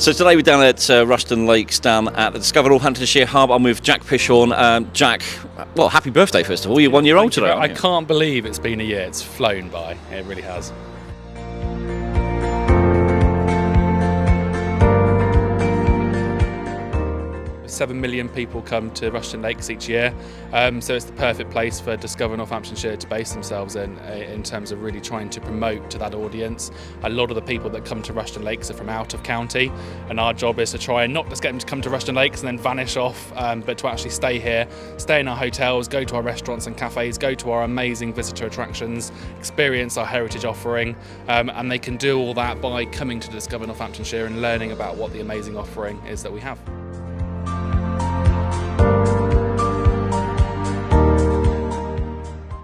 So today we're down at Rushden Lakes, down at the Discover Northamptonshire Hub. I'm with Jack Pishhorn. Jack, well, happy birthday first of all. You're 1 year old today. I can't believe it's been a year. It's flown by. It really has. 7 million people come to Rushden Lakes each year, so it's the perfect place for Discover Northamptonshire to base themselves in terms of really trying to promote to that audience. A lot of the people that come to Rushden Lakes are from out of county, and our job is to try and not just get them to come to Rushden Lakes and then vanish off, but to actually stay here, stay in our hotels, go to our restaurants and cafes, go to our amazing visitor attractions, experience our heritage offering, and they can do all that by coming to Discover Northamptonshire and learning about what the amazing offering is that we have.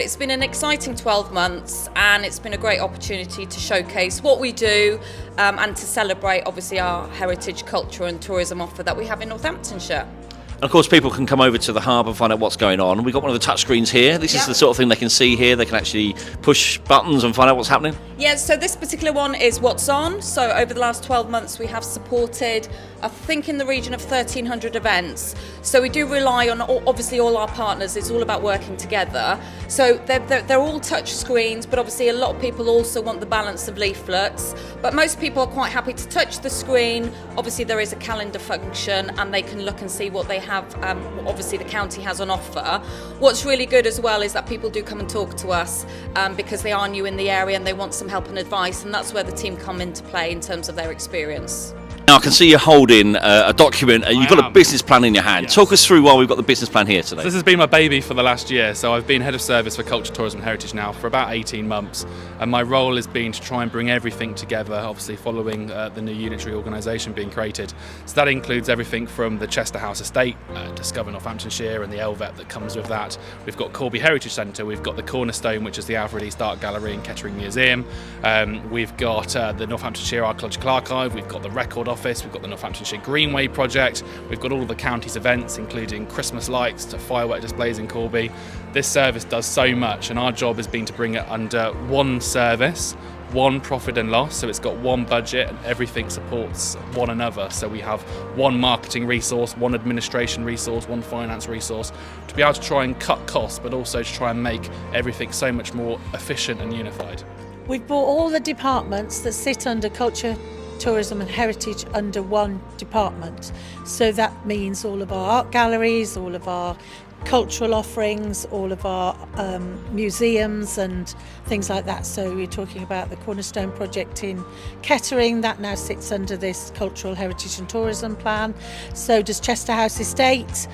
It's been an exciting 12 months and it's been a great opportunity to showcase what we do and to celebrate obviously our heritage, culture and tourism offer that we have in Northamptonshire. And of course, people can come over to the hub and find out what's going on. We've got one of the touch screens here. This is the sort of thing they can see here. They can actually push buttons and find out what's happening. Yeah, so this particular one is what's on. So over the last 12 months, we have supported, I think, in the region of 1,300 events. So we do rely on, obviously, all our partners. It's all about working together. So they're all touch screens, but obviously a lot of people also want the balance of leaflets. But most people are quite happy to touch the screen. Obviously, there is a calendar function and they can look and see what they have, obviously the county has on offer. What's really good as well is that people do come and talk to us because they are new in the area and they want some help and advice, and that's where the team come into play in terms of their experience. Now I can see you're holding a document and you've got a business plan in your hand. Yes. Talk us through why we've got the business plan here today. So this has been my baby for the last year. So I've been Head of Service for Culture, Tourism and Heritage now for about 18 months. And my role has been to try and bring everything together, obviously following the new unitary organisation being created. So that includes everything from the Chester House estate, Discover Northamptonshire and the LVEP that comes with that. We've got Corby Heritage Centre, we've got the Cornerstone, which is the Alfred East Art Gallery and Kettering Museum. We've got the Northamptonshire Archaeological Archive, we've got the Record Office, we've got the Northamptonshire Greenway project, we've got all of the county's events including Christmas lights to firework displays in Corby. This service does so much and our job has been to bring it under one service, one profit and loss, so it's got one budget and everything supports one another. So we have one marketing resource, one administration resource, one finance resource to be able to try and cut costs but also to try and make everything so much more efficient and unified. We've brought all the departments that sit under culture, tourism and heritage under one department. So that means all of our art galleries, all of our cultural offerings, all of our museums and things like that. So we're talking about the Cornerstone project in Kettering, that now sits under this Cultural Heritage and Tourism Plan. So does Chester House Estate,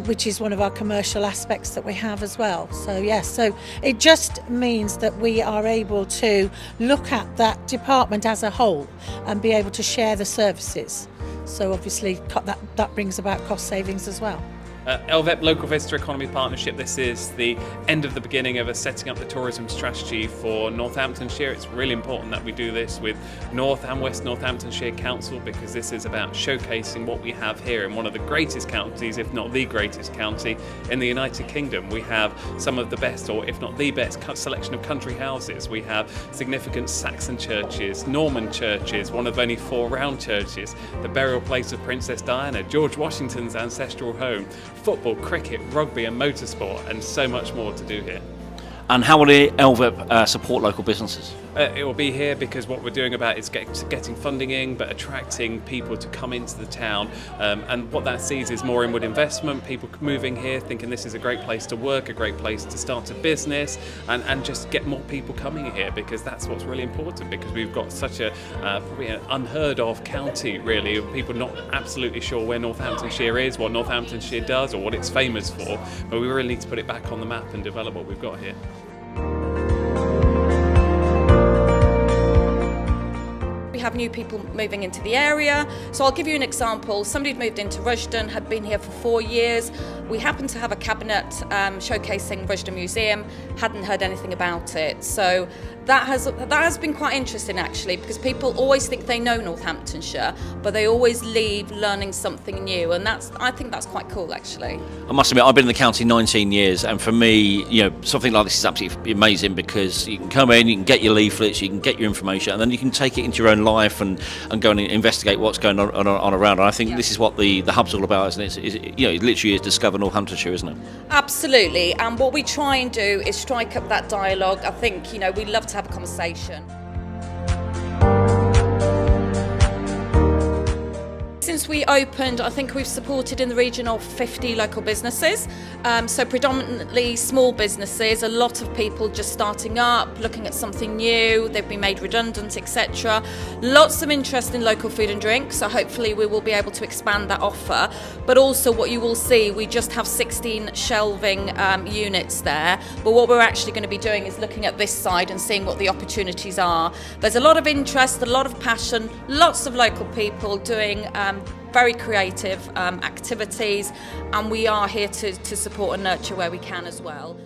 which is one of our commercial aspects that we have as well. So yes, so it just means that we are able to look at that department as a whole and be able to share the services. So obviously that brings about cost savings as well. LVEP Local Visitor Economy Partnership, this is the end of the beginning of us setting up the tourism strategy for Northamptonshire. It's really important that we do this with North and West Northamptonshire Council because this is about showcasing what we have here in one of the greatest counties, if not the greatest county in the United Kingdom. We have some of the best, or if not the best, selection of country houses. We have significant Saxon churches, Norman churches, one of only 4 round churches, the burial place of Princess Diana, George Washington's ancestral home, football, cricket, rugby and motorsport, and so much more to do here. And how will the LVEP support local businesses? It will be here because what we're doing about is getting funding in, but attracting people to come into the town. And what that sees is more inward investment, people moving here thinking this is a great place to work, a great place to start a business, and just get more people coming here because that's what's really important, because we've got such a probably an unheard of county really, of people not absolutely sure where Northamptonshire is, what Northamptonshire does or what it's famous for, but we really need to put it back on the map and develop what we've got here. We have new people moving into the area. So I'll give you an example. Somebody who'd moved into Rushden, had been here for 4 years. We happened to have a cabinet showcasing Rushden Museum, hadn't heard anything about it. So that has been quite interesting actually, because people always think they know Northamptonshire, but they always leave learning something new, and I think that's quite cool actually. I must admit, I've been in the county 19 years, and for me, something like this is absolutely amazing because you can come in, you can get your leaflets, you can get your information, and then you can take it into your own life and go and investigate what's going on around. And I think Yeah. this is what the hub's all about, isn't it? It literally is Discover Northamptonshire, isn't it? Absolutely, and what we try and do is strike up that dialogue. I think, we love to have a conversation. Since we opened, I think we've supported in the region of 50 local businesses, so predominantly small businesses, a lot of people just starting up, looking at something new, they've been made redundant, etc. Lots of interest in local food and drink, so hopefully we will be able to expand that offer. But also what you will see, we just have 16 shelving units there, but what we're actually going to be doing is looking at this side and seeing what the opportunities are. There's a lot of interest, a lot of passion, lots of local people doing very creative activities, and we are here to support and nurture where we can as well.